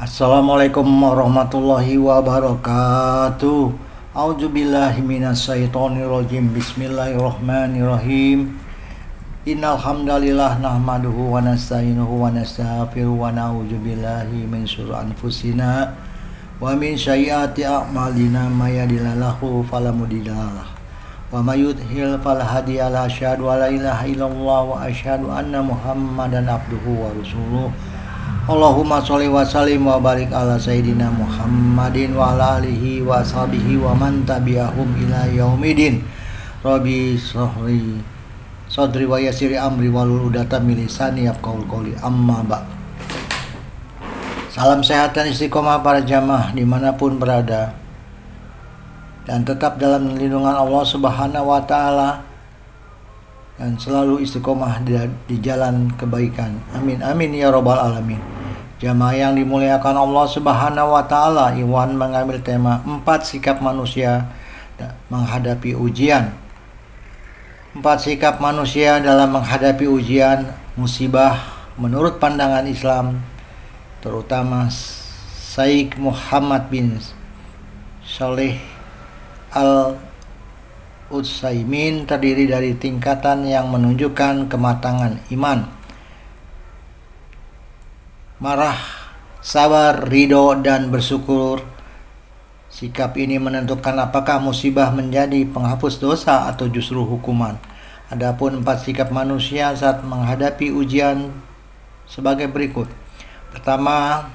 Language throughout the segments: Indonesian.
Assalamualaikum warahmatullahi wabarakatuh. A'udzubillahi minasyaitonirrajim. Bismillahirrahmanirrahim. Innal hamdalillah nahmaduhu wa nasta'inuhu wa nastaghfiruhu wa na'udzubillahi min syururi anfusina wa min sayyiati a'malina may yahdihillahu fala mudhillalah wa may yudhlil fala hadiyalah. Asyhadu an la ilaha illallah wa asyhadu anna Muhammadan abduhu wa rasuluh. Allahumma sholli wa sallim wa barik ala sayyidina Muhammadin wa ala alihi wa sahbihi wa man tabi'ahum ila yaumidin. Rabbi shrahli sadri wa yassir amri wahlul 'uqdatam min lisani yafqahu qawli. Amma ba'd. Salam sehat dan istiqomah para jamaah dimanapun berada, dan tetap dalam lindungan Allah Subhanahu wa Ta'ala, dan selalu istiqomah di jalan kebaikan. Amin amin ya rabbal alamin. Jamaah yang dimuliakan Allah Subhanahu wa Ta'ala, Iwan mengambil tema 4 sikap manusia menghadapi ujian. 4 sikap manusia dalam menghadapi ujian musibah menurut pandangan Islam, terutama Syekh Muhammad bin Shalih Al-Utsaimin, terdiri dari tingkatan yang menunjukkan kematangan iman: marah, sabar, ridho, dan bersyukur. Sikap ini menentukan apakah musibah menjadi penghapus dosa atau justru hukuman. Adapun 4 sikap manusia saat menghadapi ujian sebagai berikut. Pertama,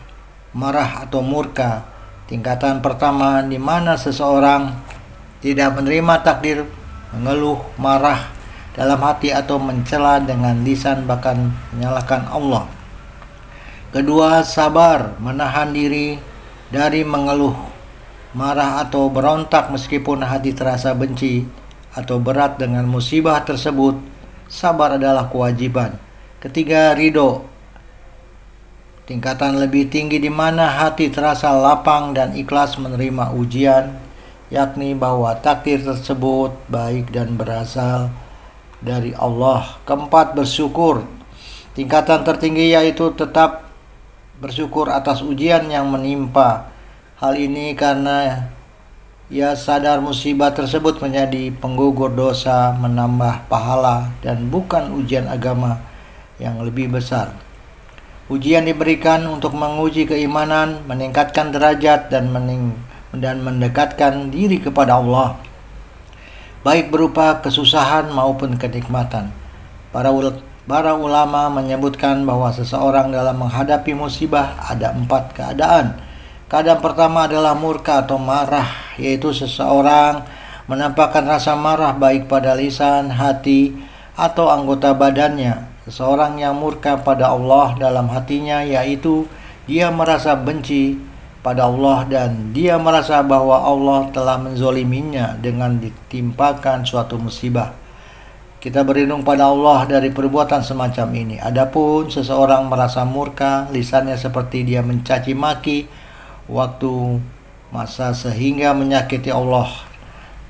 marah atau murka. Tingkatan pertama di mana seseorang tidak menerima takdir, mengeluh, marah dalam hati atau mencela dengan lisan, bahkan menyalahkan Allah. Kedua, sabar, menahan diri dari mengeluh, marah atau berontak meskipun hati terasa benci atau berat dengan musibah tersebut. Sabar adalah kewajiban. Ketiga, ridho. Tingkatan lebih tinggi di mana hati terasa lapang dan ikhlas menerima ujian, yakni bahwa takdir tersebut baik dan berasal dari Allah. Keempat, bersyukur. Tingkatan tertinggi yaitu tetap bersyukur atas ujian yang menimpa. Hal ini karena ia sadar musibah tersebut menjadi penggugur dosa, menambah pahala, dan bukan ujian agama yang lebih besar. Ujian diberikan untuk menguji keimanan, meningkatkan derajat, dan mendekatkan diri kepada Allah, baik berupa kesusahan maupun kenikmatan. Para ulama menyebutkan bahwa seseorang dalam menghadapi musibah ada 4 keadaan. Keadaan pertama adalah murka atau marah, yaitu seseorang menampakkan rasa marah baik pada lisan, hati, atau anggota badannya. Seseorang yang murka pada Allah dalam hatinya, yaitu dia merasa benci pada Allah dan dia merasa bahwa Allah telah menzoliminya dengan ditimpakan suatu musibah. Kita berlindung pada Allah dari perbuatan semacam ini. Adapun seseorang merasa murka, lisannya seperti dia mencaci maki waktu masa sehingga menyakiti Allah.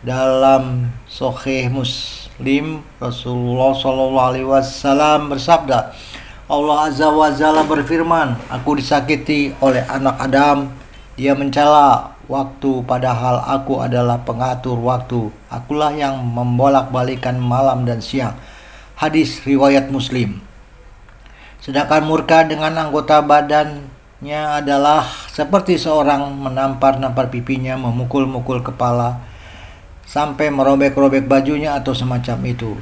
Dalam Sahih Muslim, Rasulullah SAW bersabda, Allah Azza wa Jalla berfirman, aku disakiti oleh anak Adam, dia mencela waktu padahal aku adalah pengatur waktu. Akulah yang membolak-balikan malam dan siang. Hadis riwayat Muslim. Sedangkan murka dengan anggota badannya adalah seperti seorang menampar-nampar pipinya, memukul-mukul kepala sampai merobek-robek bajunya atau semacam itu.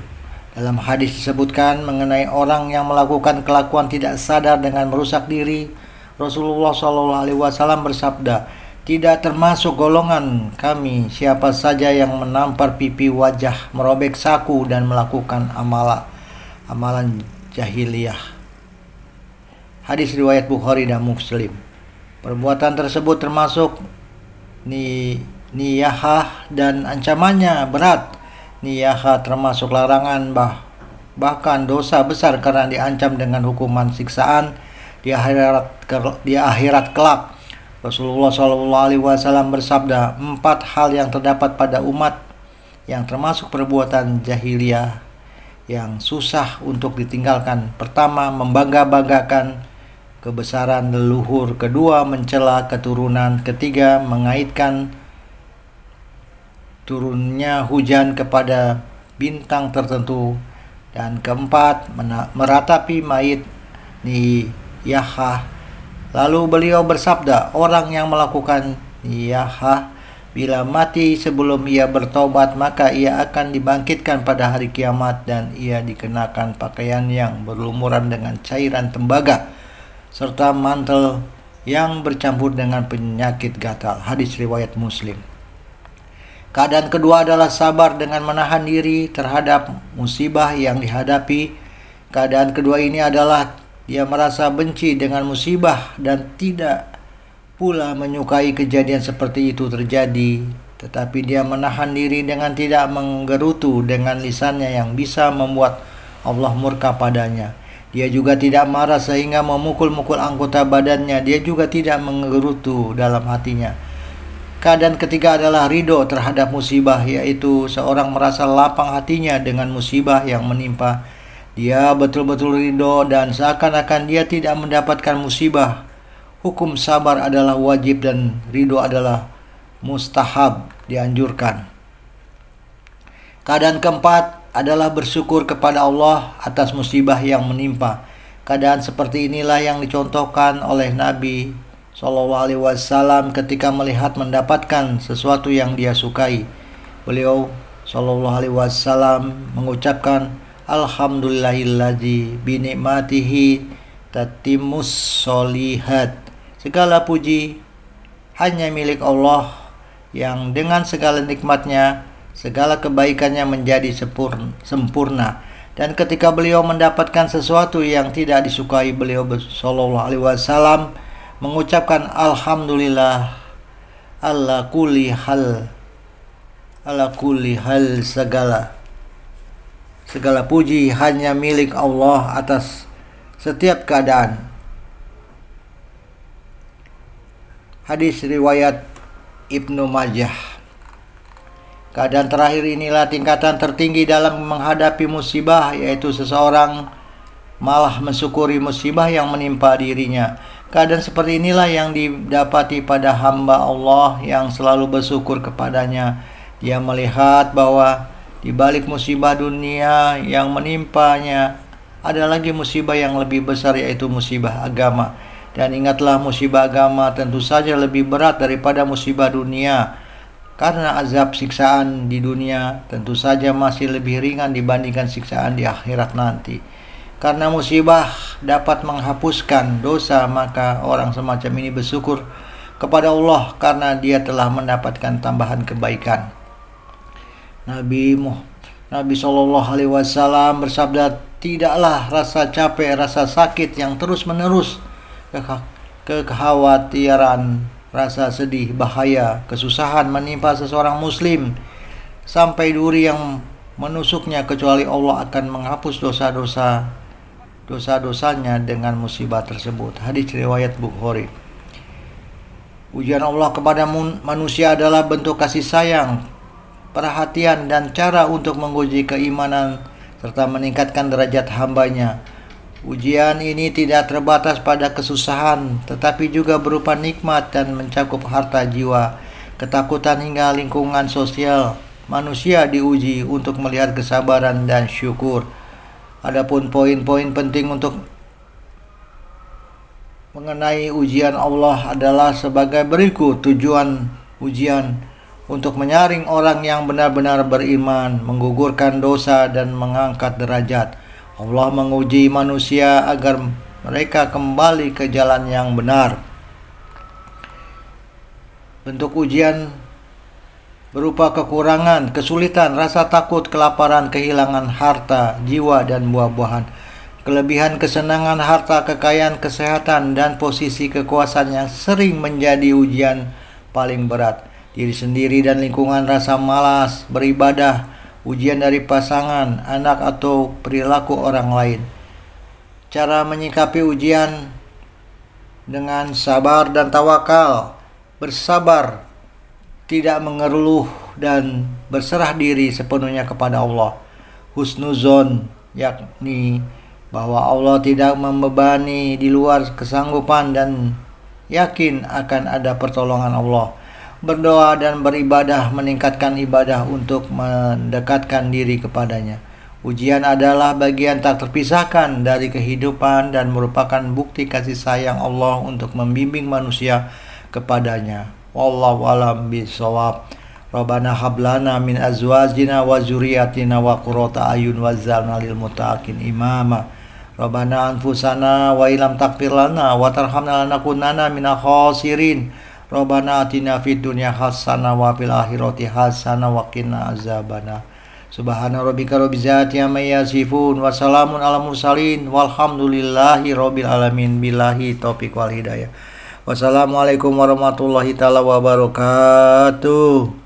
Dalam hadis disebutkan mengenai orang yang melakukan kelakuan tidak sadar dengan merusak diri. Rasulullah SAW bersabda, tidak termasuk golongan kami siapa saja yang menampar pipi, wajah, merobek saku, dan melakukan amalan jahiliyah. Hadis riwayat Bukhari dan Muslim. Perbuatan tersebut termasuk niyahah dan ancamannya berat. Niyahah termasuk larangan, bahkan dosa besar karena diancam dengan hukuman siksaan di akhirat kelak. Rasulullah SAW bersabda, 4 hal yang terdapat pada umat yang termasuk perbuatan jahiliyah yang susah untuk ditinggalkan. Pertama, membangga-banggakan kebesaran leluhur, kedua mencela keturunan, ketiga mengaitkan turunnya hujan kepada bintang tertentu, dan keempat meratapi mayit niyahah. Lalu beliau bersabda, orang yang melakukan niyahah bila mati sebelum ia bertobat, maka ia akan dibangkitkan pada hari kiamat dan ia dikenakan pakaian yang berlumuran dengan cairan tembaga serta mantel yang bercampur dengan penyakit gatal. Hadis riwayat Muslim. Keadaan kedua adalah sabar dengan menahan diri terhadap musibah yang dihadapi. Keadaan kedua ini adalah dia merasa benci dengan musibah dan tidak pula menyukai kejadian seperti itu terjadi, tetapi dia menahan diri dengan tidak menggerutu dengan lisannya yang bisa membuat Allah murka padanya. Dia juga tidak marah sehingga memukul-mukul anggota badannya. Dia juga tidak menggerutu dalam hatinya. Keadaan ketiga adalah ridho terhadap musibah, yaitu seorang merasa lapang hatinya dengan musibah yang menimpa. Dia betul-betul ridho dan seakan-akan dia tidak mendapatkan musibah. Hukum sabar adalah wajib dan ridho adalah mustahab, dianjurkan. Keadaan keempat adalah bersyukur kepada Allah atas musibah yang menimpa. Keadaan seperti inilah yang dicontohkan oleh Nabi SAW ketika melihat mendapatkan sesuatu yang dia sukai. Beliau SAW mengucapkan, Alhamdulillahilladzi binikmatihi tatimmus solihat. Segala puji hanya milik Allah yang dengan segala nikmatnya segala kebaikannya menjadi sempurna. Dan ketika beliau mendapatkan sesuatu yang tidak disukai, beliau SAW mengucapkan alhamdulillah ala kulli hal, segala puji hanya milik Allah atas setiap keadaan. Hadis riwayat Ibnu Majah. Keadaan terakhir inilah tingkatan tertinggi dalam menghadapi musibah, yaitu seseorang malah mensyukuri musibah yang menimpa dirinya. Keadaan seperti inilah yang didapati pada hamba Allah yang selalu bersyukur kepadanya. Dia melihat bahwa di balik musibah dunia yang menimpanya ada lagi musibah yang lebih besar, yaitu musibah agama. Dan ingatlah, musibah agama tentu saja lebih berat daripada musibah dunia, karena azab siksaan di dunia tentu saja masih lebih ringan dibandingkan siksaan di akhirat nanti. Karena musibah dapat menghapuskan dosa, maka orang semacam ini bersyukur kepada Allah karena dia telah mendapatkan tambahan kebaikan. Nabi SAW bersabda, tidaklah rasa capek, rasa sakit yang terus-menerus, kekhawatiran, rasa sedih, bahaya, kesusahan menimpa seseorang muslim sampai duri yang menusuknya, kecuali Allah akan menghapus dosa-dosanya dengan musibah tersebut. Hadis riwayat Bukhari. Ujian Allah kepada manusia adalah bentuk kasih sayang, perhatian, dan cara untuk menguji keimanan serta meningkatkan derajat hambanya. Ujian ini tidak terbatas pada kesusahan, tetapi juga berupa nikmat dan mencakup harta jiwa, ketakutan hingga lingkungan sosial. Manusia diuji untuk melihat kesabaran dan syukur. Adapun poin-poin penting untuk mengenai ujian Allah adalah sebagai berikut. Tujuan ujian untuk menyaring orang yang benar-benar beriman, menggugurkan dosa, dan mengangkat derajat. Allah menguji manusia agar mereka kembali ke jalan yang benar. Bentuk ujian berupa kekurangan, kesulitan, rasa takut, kelaparan, kehilangan harta, jiwa, dan buah-buahan. Kelebihan, kesenangan, harta, kekayaan, kesehatan, dan posisi kekuasaan yang sering menjadi ujian paling berat. Diri sendiri dan lingkungan, rasa malas beribadah, ujian dari pasangan, anak, atau perilaku orang lain. Cara menyikapi ujian dengan sabar dan tawakal. Bersabar, tidak mengeluh, dan berserah diri sepenuhnya kepada Allah. Husnuzon, yakni bahwa Allah tidak membebani di luar kesanggupan dan yakin akan ada pertolongan Allah. Berdoa dan beribadah meningkatkan ibadah untuk mendekatkan diri kepadanya. Ujian adalah bagian tak terpisahkan dari kehidupan dan merupakan bukti kasih sayang Allah untuk membimbing manusia kepadanya. Wallahu a'lam bishawab. Rabbana hablana min azwajina wa zurriyyatina wa qurrata ayun waj'alna lil muttaqin imama. Rabbana anfusana wa illam taghfir lana wa tarhamna lanakunanna minal khasirin. Rabbana atina fid dunya hasanah wa fil akhirati hasanah wa qina azabannar. Subhana rabbika rabbil izzati amma yasifun wa salamun alal mursalin walhamdulillahi rabbil alamin. Billahi taufiq wal hidayah. Wassalamualaikum warahmatullahi taala wabarakatuh.